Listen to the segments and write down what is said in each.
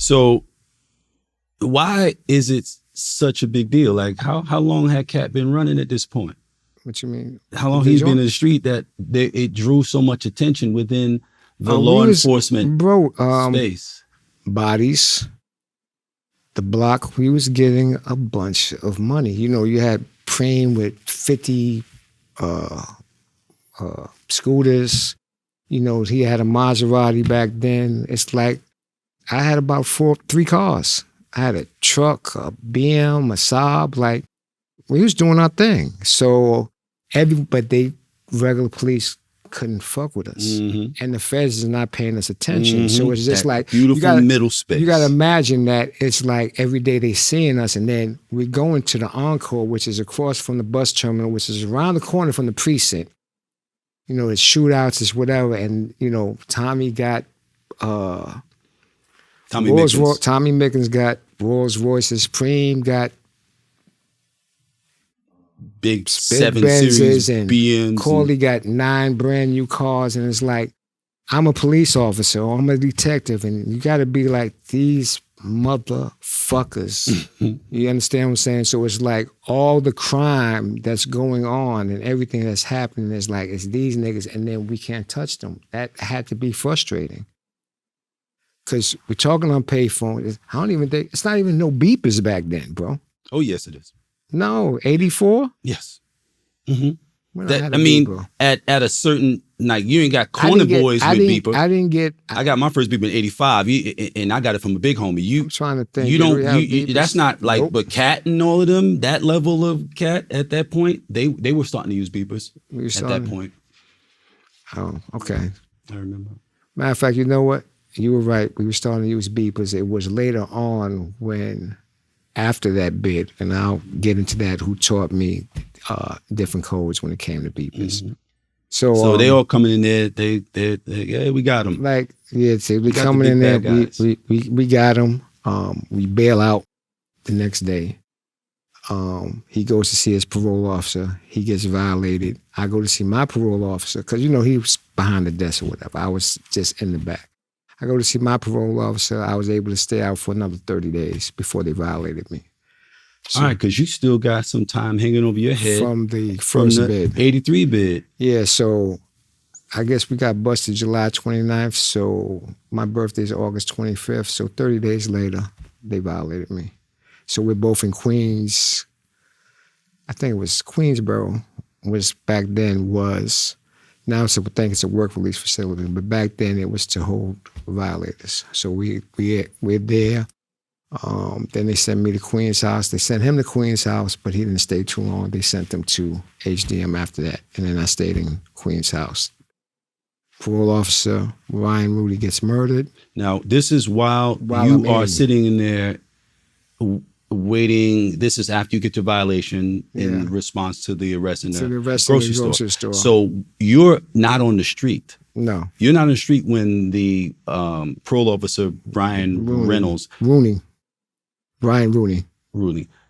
So why is it such a big deal? Like how long had Cat been running at this point? What you mean? How long he's been in the street that it drew so much attention within the law enforcement space? Bodies, the block, we was getting a bunch of money. You know, you had Preem with 50 scooters. You know, he had a Maserati back then. It's like I had about 3 cars. I had a truck, a BM, a Saab. Like, we was doing our thing. So but they regular police couldn't fuck with us. Mm-hmm. And the feds is not paying us attention. Mm-hmm. So it's just that like beautiful middle space. You gotta imagine that it's like every day they seeing us, and then we go into the Encore, which is across from the bus terminal, which is around the corner from the precinct. You know, it's shootouts, it's whatever, and you know, Tommy Mickens got Rolls Royces, Preem got big 7 Series and BMs. Corley got 9 brand new cars, and it's like, I'm a police officer or I'm a detective, and you got to be like these motherfuckers. You understand what I'm saying? So it's like all the crime that's going on and everything that's happening is like, it's these niggas, and then we can't touch them. That had to be frustrating. Because we're talking on payphone. I don't even think, it's not even no beepers back then, bro. Oh, yes, it is. No, 84? Yes. Mm-hmm. At a certain, like, you ain't got corner boys with beeper. I got my first beeper in 85, and I got it from a big homie. I'm trying to think. That's not like, nope. But Cat and all of them, that level of Cat at that point, they were starting to use beepers at that point. Oh, okay. I remember. Matter of fact, you know what? You were right. We were starting to use beepers. It was later on when, after that bit, and I'll get into that, who taught me different codes when it came to beepers. Mm-hmm. So they all coming in there. They yeah, we got them. Like, yeah, see, we coming in there. We got them. We bail out the next day. He goes to see his parole officer. He gets violated. I go to see my parole officer because, you know, he was behind the desk or whatever. I was just in the back. I go to see my parole officer. I was able to stay out for another 30 days before they violated me. So, all right, because you still got some time hanging over your head. From the first bid. 83 bid. Yeah, so I guess we got busted July 29th, so my birthday is August 25th, so 30 days later, they violated me. So we're both in Queens. I think it was Queensboro, which back then was... Now I think it's a work release facility, but back then it was to hold violators. So we're there. Then they sent me to Queen's House. They sent him to Queen's House, but he didn't stay too long. They sent him to HDM after that, and then I stayed in Queen's House. Parole officer Brian Rooney gets murdered. Now this is while you are sitting in there waiting. This is after you get your violation in response to the arrest in the grocery store. So you're not on the street. No. You're not on the street when the parole officer, Brian Rooney.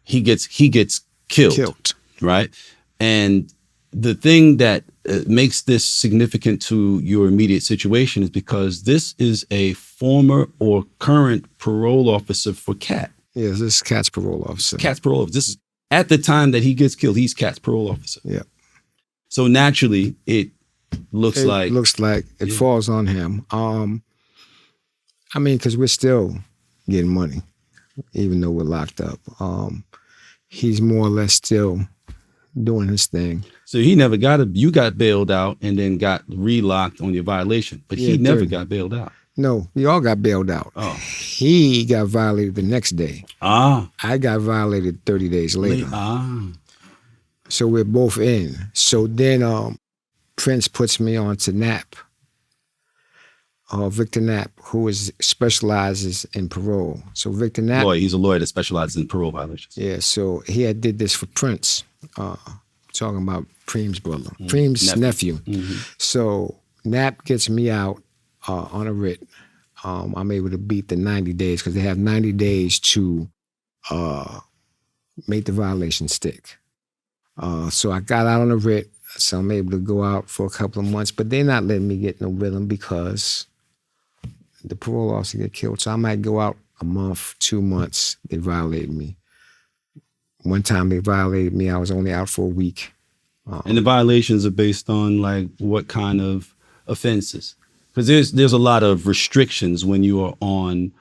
He gets killed. Right? And the thing that makes this significant to your immediate situation is because this is a former or current parole officer for Cat. Yeah, this is Cat's parole officer. Cat's parole officer. This is at the time that he gets killed. He's Cat's parole officer. Yeah. So naturally, it looks like it falls on him. I mean, because we're still getting money, even though we're locked up. He's more or less still doing his thing. So he never you got bailed out and then got relocked on your violation, but he never got bailed out. No, we all got bailed out. Oh. He got violated the next day. I got violated 30 days later. So we're both in. So then Prince puts me on to Knapp, Victor Knapp, who specializes in parole. So Victor Knapp... He's a lawyer that specializes in parole violations. Yeah, so he did this for Prince, talking about Preem's brother, Preem's nephew. Mm-hmm. So Knapp gets me out on a writ. I'm able to beat the 90 days because they have 90 days to make the violation stick. So I got out on a writ, so I'm able to go out for a couple of months, but they're not letting me get no rhythm because the parole officer get killed. So I might go out a month, 2 months, they violated me. One time they violated me, I was only out for a week. And the violations are based on like what kind of offenses? Because there's a lot of restrictions when you are on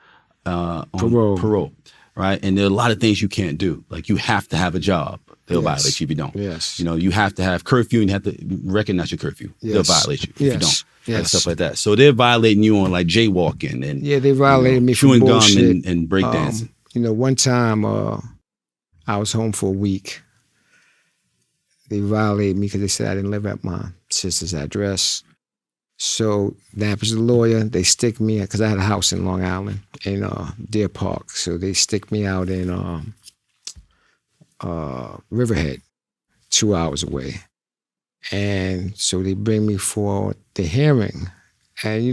parole, right? And there are a lot of things you can't do. Like you have to have a job. They'll violate you if you don't. Yes. You know, you have to have curfew and you have to recognize your curfew. Yes. They'll violate you if you don't. Yes. Like stuff like that. So they're violating you on like jaywalking and they violated me for chewing bullshit. gum and breakdancing. One time I was home for a week. They violated me because they said I didn't live at my sister's address. So that was the lawyer. They stick me, because I had a house in Long Island, in Deer Park. So they stick me out in Riverhead, 2 hours away. And so they bring me for the hearing. And,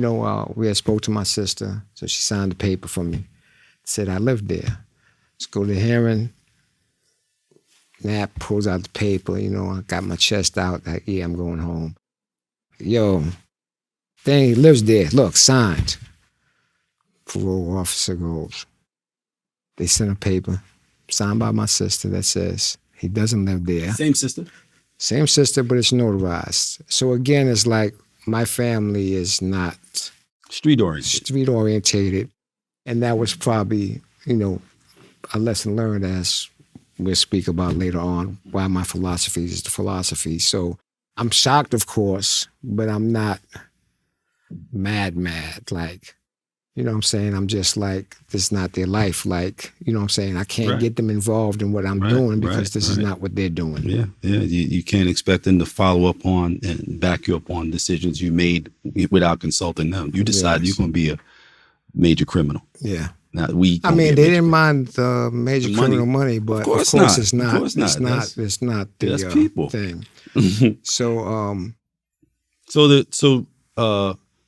we had spoke to my sister, so she signed the paper for me. Said I lived there. Let's go to the hearing. Nap pulls out the paper, I got my chest out, like, yeah, I'm going home. Yo, thing, he lives there. Look, signed. Parole officer goes. They sent a paper, signed by my sister, that says he doesn't live there. Same sister? Same sister, but it's notarized. So again, it's like my family is not street-orientated. And that was probably, a lesson learned, as we'll speak about later on, why my philosophy is the philosophy. So I'm shocked, of course, but I'm not mad, like, what I'm saying? I'm just like, this is not their life. Like, what I'm saying? I can't get them involved in what I'm doing because this is not what they're doing. Yeah. You can't expect them to follow up on and back you up on decisions you made without consulting them. You decided you're going to be a major criminal. Yeah. Now, they didn't mind the major criminal money, but of course it's not. Of course not. It's not the people thing. So,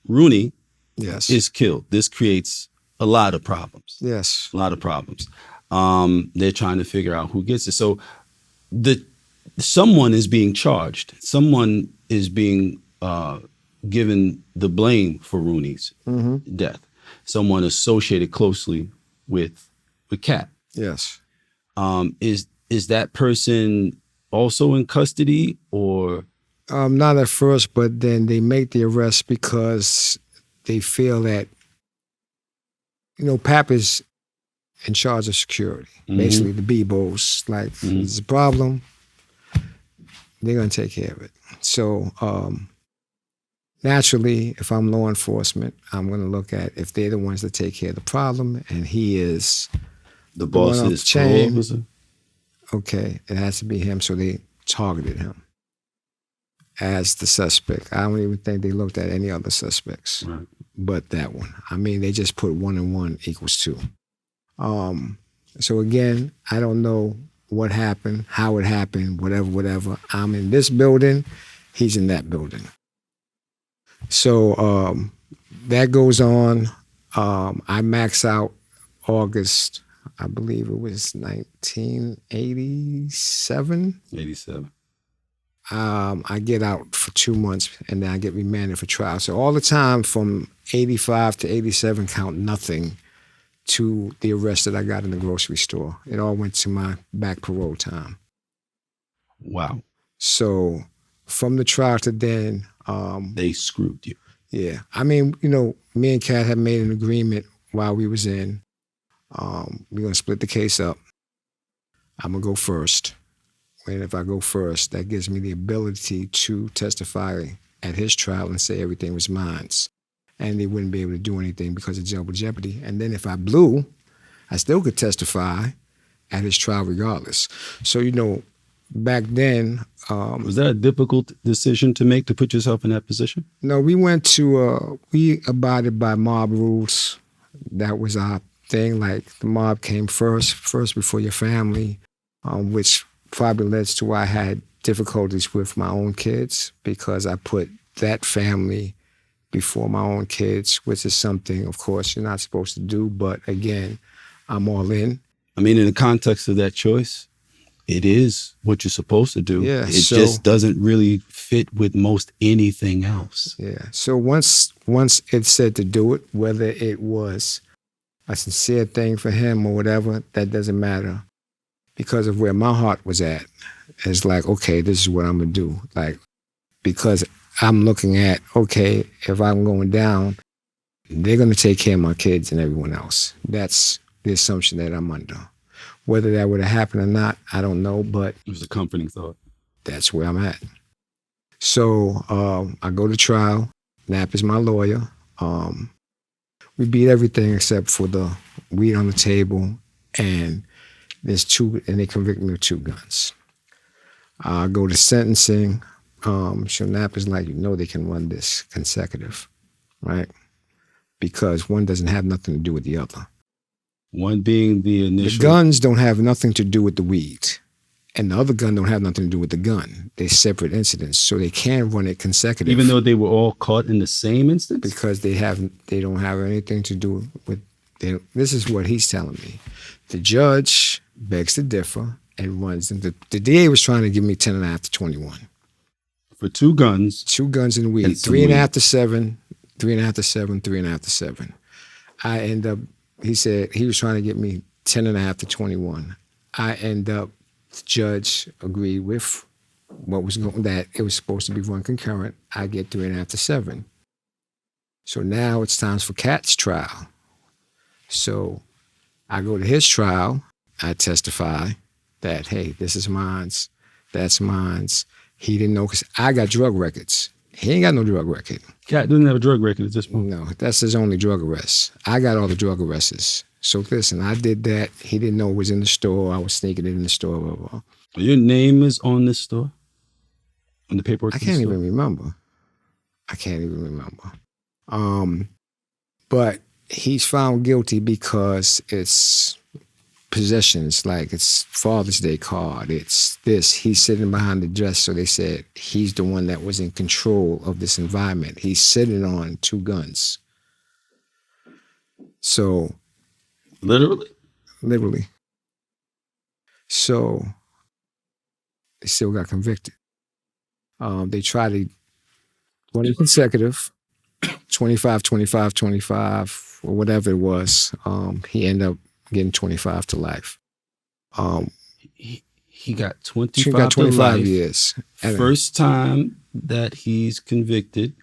Rooney, is killed. This creates a lot of problems. Yes, a lot of problems. They're trying to figure out who gets it. So, someone is being charged. Someone is being given the blame for Rooney's death. Someone associated closely with Cat. Yes. Is that person also in custody or? Not at first, but then they make the arrest because they feel that, Pap is in charge of security. Basically, the Bebos, like, there's a problem, they're going to take care of it. So, naturally, if I'm law enforcement, I'm going to look at if they're the ones that take care of the problem, and he is the boss is parole officer. Okay, it has to be him. So they targeted him as the suspect. I don't even think they looked at any other suspects, but that one. I mean, they just put 1 and 1 equals 2. So again, I don't know what happened, how it happened, whatever. I'm in this building, he's in that building. So that goes on. I max out August, I believe it was 1987. 87. I get out for 2 months and then I get remanded for trial. So all the time from 85 to 87 count nothing to the arrest that I got in the grocery store. It all went to my back parole time. Wow. So from the trial to then... they screwed you. Yeah. I mean, me and Kat had made an agreement while we was in. We're going to split the case up. I'm going to go first. And if I go first, that gives me the ability to testify at his trial and say everything was mine. And they wouldn't be able to do anything because of double jeopardy. And then if I blew, I still could testify at his trial regardless. So, back then... was that a difficult decision to make, to put yourself in that position? No, we went to... we abided by mob rules. That was our thing. Like, the mob came first before your family, which probably led to why I had difficulties with my own kids, because I put that family before my own kids, which is something, of course, you're not supposed to do. But again, I'm all in. I mean, in the context of that choice, it is what you're supposed to do. Yeah, it just doesn't really fit with most anything else. Yeah. So once it said to do it, whether it was a sincere thing for him or whatever, that doesn't matter. Because of where my heart was at, it's like, okay, this is what I'm gonna do. Like, because I'm looking at, okay, if I'm going down, they're gonna take care of my kids and everyone else. That's the assumption that I'm under. Whether that would have happened or not, I don't know, but it was a comforting thought. That's where I'm at. So I go to trial. Knapp is my lawyer. We beat everything except for the weed on the table, and there's 2, and they convict me of 2 guns. I go to sentencing. So Knapp is like, they can run this consecutive, right? Because one doesn't have nothing to do with the other. One being the initial. The guns don't have nothing to do with the weed. And the other gun don't have nothing to do with the gun. They're separate incidents, so they can run it consecutive. Even though they were all caught in the same instance? Because they don't have anything to do with, this is what he's telling me. The judge begs to differ and runs them. The DA was trying to give me 10.5 to 21. For 2 guns. 2 guns and weed. 3.5 to 7, 3.5 to 7, 3.5 to 7. I end up, he said he was trying to get me 10.5 to 21. I end up, the judge agreed with what was going, that it was supposed to be run concurrent. I get 3.5 to 7. So now it's time for Cat's trial. So I go to his trial. I testify that, hey, this is mine's, that's mine's. He didn't know because I got drug records. He ain't got no drug record. Cat doesn't have a drug record at this point. No, that's his only drug arrest. I got all the drug arrests. So listen, I did that. He didn't know it was in the store. I was sneaking it in the store. Blah, blah. Your name is on this store? On the paperwork? I can't even remember. But he's found guilty because it's possessions, like it's Father's Day card. It's this. He's sitting behind the desk, so they said he's the one that was in control of this environment. He's sitting on 2 guns. So... Literally. So they still got convicted. They tried to run it consecutive, 25, 25, 25, or whatever it was. He ended up getting 25 to life. He got 25, he got 25 to life. Years. First time that he's convicted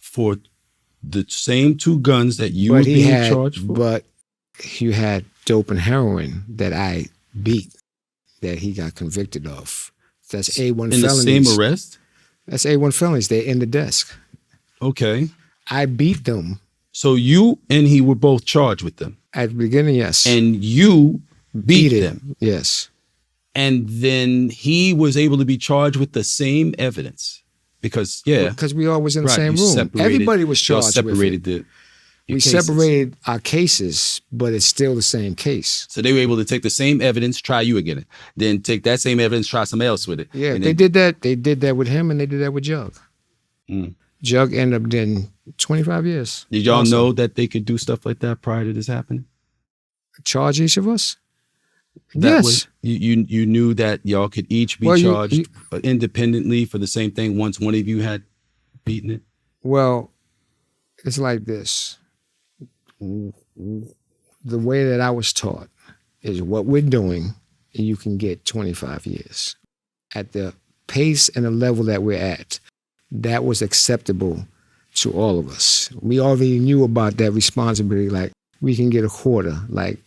for the same 2 guns that you were being charged for? But you had dope and heroin that I beat, that he got convicted of. That's A1 felonies. In the same arrest? That's A1 felonies. They're in the desk. Okay. I beat them. So you and he were both charged with them? At the beginning, yes. And you beat them? Yes. And then he was able to be charged with the same evidence? Because, Because we all was in the same room. Everybody was charged with it. We separated our cases, but it's still the same case. So they were able to take the same evidence, try you again, then take that same evidence, try somebody else with it. Yeah, they did that. They did that with him, and they did that with Jug. Jug ended up getting 25 years. Did y'all know that they could do stuff like that prior to this happening? Charge each of us? Yes. You knew that y'all could each be charged independently for the same thing once one of you had beaten it? Well, it's like this. The way that I was taught is what we're doing, and you can get 25 years. At the pace and the level that we're at, that was acceptable to all of us. We already knew about that responsibility, like we can get a quarter. Like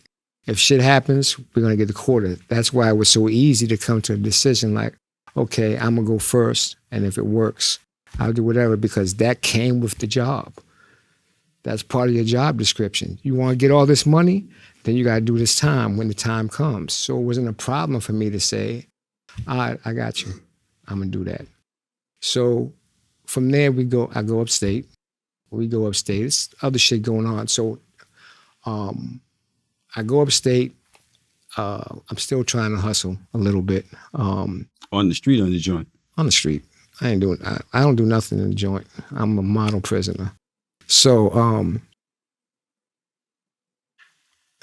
if shit happens, we're going to get a quarter. That's why it was so easy to come to a decision like, okay, I'm going to go first, and if it works, I'll do whatever, because that came with the job. That's part of your job description. You want to get all this money, then you got to do this time when the time comes. So it wasn't a problem for me to say, all right, I got you. I'm going to do that. So from there, I go upstate. We go upstate. There's other shit going on. So I go upstate. I'm still trying to hustle a little bit. On the street or in the joint? On the street. I don't do nothing in the joint. I'm a model prisoner. So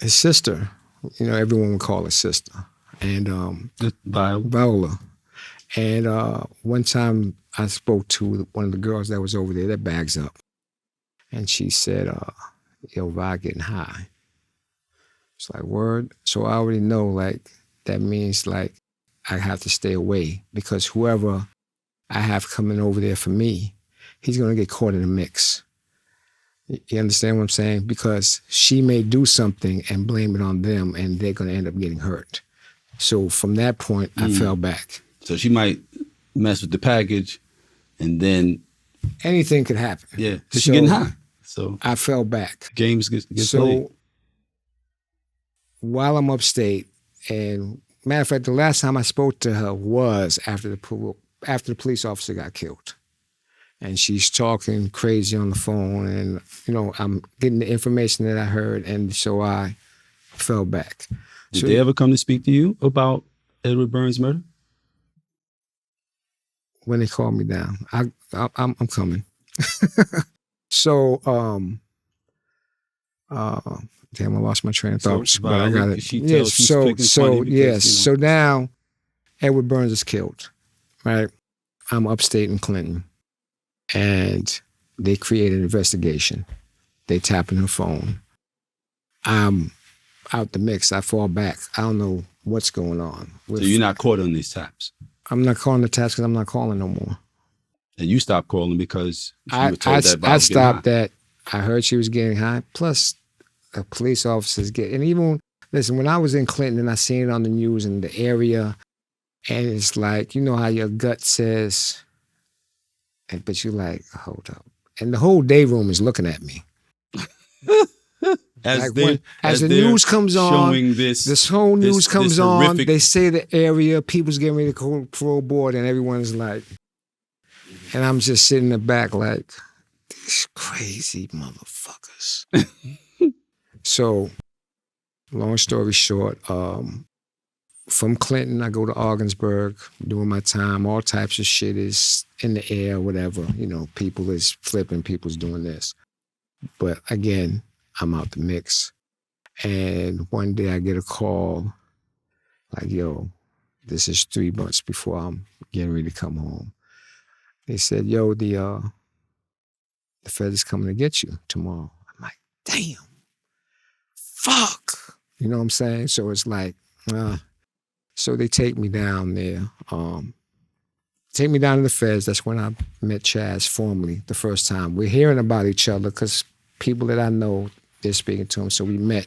his sister, everyone would call her sister, and Viola. And one time I spoke to one of the girls that was over there that bags up, and she said, "Yo, Vi getting high." It's like, word. So I already know, like, that means, like, I have to stay away because whoever I have coming over there for me, he's going to get caught in the mix. You understand what I'm saying? Because she may do something and blame it on them, and they're going to end up getting hurt. So from that point, I fell back. So she might mess with the package, and then anything could happen. Yeah, because she's getting high. So I fell back. Games get played. So while I'm upstate, and matter of fact, the last time I spoke to her was after the police officer got killed. And she's talking crazy on the phone, and, you know, I'm getting the information that I heard, and so I fell back. Did they ever come to speak to you about Edward Burns' murder? When they called me down, I'm coming. So, damn, I lost my train of thought, but I got it. Yes, so now Edward Burns is killed, right? I'm upstate in Clinton. And they create an investigation. They tap in her phone. I'm out the mix. I fall back. I don't know what's going on. So you're not caught on these taps? I'm not calling the taps because I'm not calling no more. And you stopped calling because you were told I stopped that. I heard she was getting high. Plus, the police officers get... And even, listen, when I was in Clinton and I seen it on the news in the area, and it's like, you know how your gut says... But you're like, hold up. And the whole day room is looking at me. As the news comes on, this whole news comes on, they say the area, people's getting ready to go parole board, and everyone's like, and I'm just sitting in the back like, these crazy motherfuckers. So, long story short, from Clinton, I go to Ogdensburg, doing my time. All types of shit is in the air, whatever. You know, people is flipping, people's doing this. But again, I'm out the mix. And one day I get a call like, yo, this is 3 months before I'm getting ready to come home. They said, yo, the Fed is coming to get you tomorrow. I'm like, damn, fuck. You know what I'm saying? So it's like, so they take me down there. Take me down to the Feds. That's when I met Chaz formally the first time. We're hearing about each other because people that I know, they're speaking to him. So we met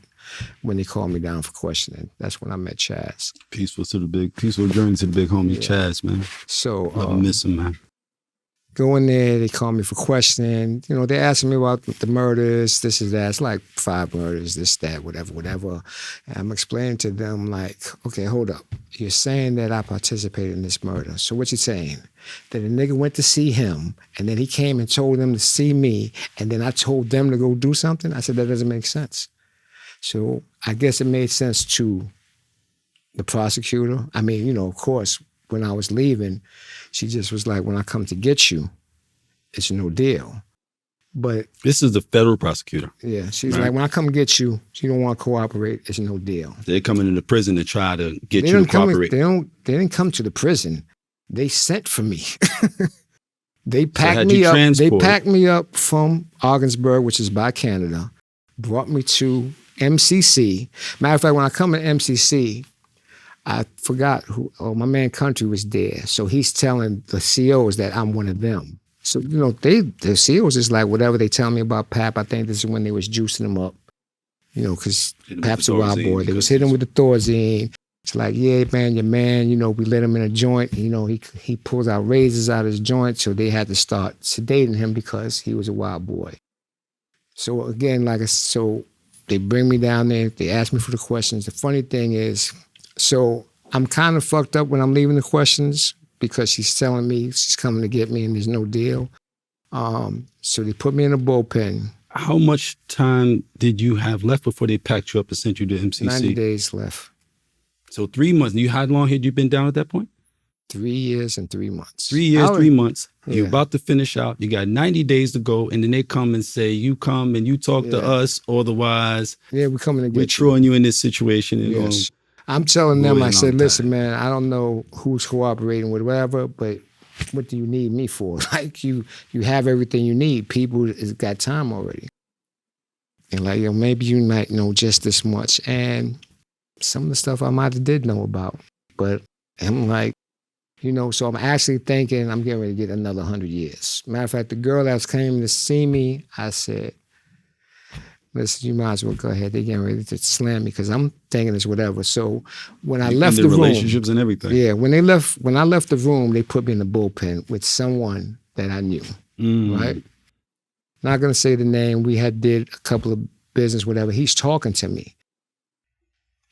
when they called me down for questioning. That's when I met Chaz. Peaceful journey to the big homie, Chaz, man. So I miss him, man. Go in there, they call me for questioning. You know, they're asking me about the murders, this is that. It's like 5 murders, this, that, whatever. And I'm explaining to them like, okay, hold up. You're saying that I participated in this murder. So what you saying? That a nigga went to see him, and then he came and told them to see me, and then I told them to go do something? I said, that doesn't make sense. So I guess it made sense to the prosecutor. I mean, you know, of course, when I was leaving, she just was like, when I come to get you, it's no deal. But this is the federal prosecutor. Yeah, she's like, when I come get you, you don't want to cooperate, it's no deal. They're coming into prison to try to get you to cooperate. They didn't come to the prison. They sent for me. They packed me up. They packed me up from Ogdensburg, which is by Canada, brought me to MCC. Matter of fact, when I come to MCC, I forgot my man Country was there. So he's telling the COs that I'm one of them. So, you know, the COs is like, whatever they tell me about Pap, I think this is when they was juicing him up. You know, because Pap's a wild boy. They was hitting him with the Thorazine. It's like, yeah, man, your man, you know, we let him in a joint. You know, he pulls out razors out of his joint, so they had to start sedating him because he was a wild boy. So again, so they bring me down there. They ask me for the questions. The funny thing is, so I'm kind of fucked up when I'm leaving the questions because she's telling me she's coming to get me and there's no deal. So they put me in a bullpen. How much time did you have left before they packed you up and sent you to MCC? 90 days left. So 3 months. How long had you been down at that point? 3 years and 3 months. 3 years, 3 months. Yeah. You're about to finish out. You got 90 days to go, and then they come and say, you come and you talk to us, otherwise we're coming to get we're throwing you in this situation. And yes. I'm telling them, I said, listen, man, I don't know who's cooperating with whatever, but what do you need me for? Like, you have everything you need. People has got time already. And like, maybe you might know just this much. And some of the stuff I might have did know about. But I'm like, so I'm actually thinking I'm getting ready to get another 100 years. Matter of fact, the girl that was came to see me, I said, listen, you might as well go ahead. They're getting ready to slam me because I'm thinking it's whatever. So when I left the room, relationships and everything. Yeah, when I left the room, they put me in the bullpen with someone that I knew. Right? Not gonna say the name. We had did a couple of business, whatever. He's talking to me.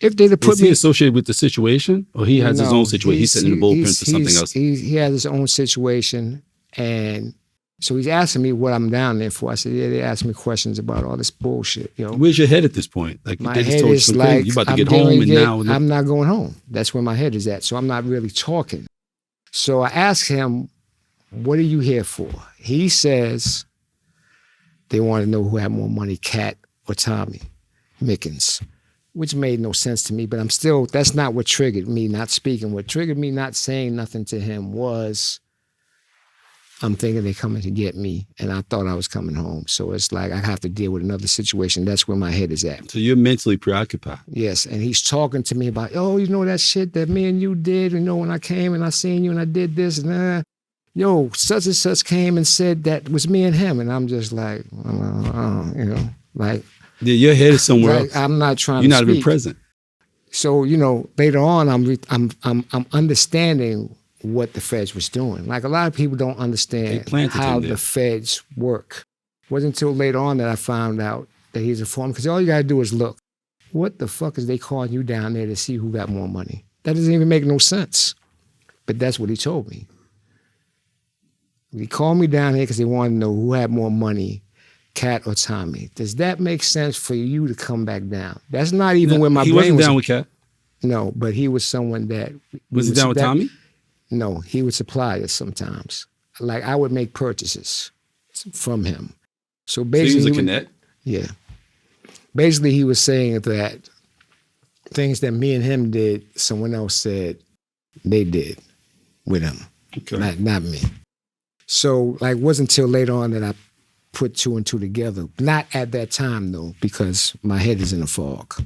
If they'd have put me associated with the situation, or he has his own situation. He's sitting in the bullpen for something else. He has his own situation, and so he's asking me what I'm down there for. I said, yeah, they asked me questions about all this bullshit. Where's your head at this point? Like, my head is like, you about to get home, and now I'm not going home. That's where my head is at. So I'm not really talking. So I asked him, what are you here for? He says they want to know who had more money, Cat or Tommy Mickens, which made no sense to me. But that's not what triggered me not speaking. What triggered me not saying nothing to him was, I'm thinking they're coming to get me, and I thought I was coming home. So it's like I have to deal with another situation. That's where my head is at. So you're mentally preoccupied. Yes, and he's talking to me about, that shit that me and you did, when I came and I seen you and I did this, and such and such came and said that was me and him. And I'm just like, like. Yeah, your head is somewhere else. I'm not trying You're to not speak. even present. So, later on, I'm understanding what the feds was doing. Like, a lot of people don't understand how the feds work. It wasn't until later on that I found out that he's a foreman, because all you gotta do is look. What the fuck is they calling you down there to see who got more money? That doesn't even make no sense. But that's what he told me. He called me down here because they wanted to know who had more money, Cat or Tommy. Does that make sense for you to come back down? That's not even where my brain was. He wasn't down with Cat? No, but he was someone that... Was he down with Tommy? No, he would supply us sometimes. Like, I would make purchases from him. So basically... So he was a connect? Yeah. Basically, he was saying that things that me and him did, someone else said they did with him. Okay. Not me. So, like, it wasn't until later on that I put two and two together. Not at that time, though, because my head is in a fog.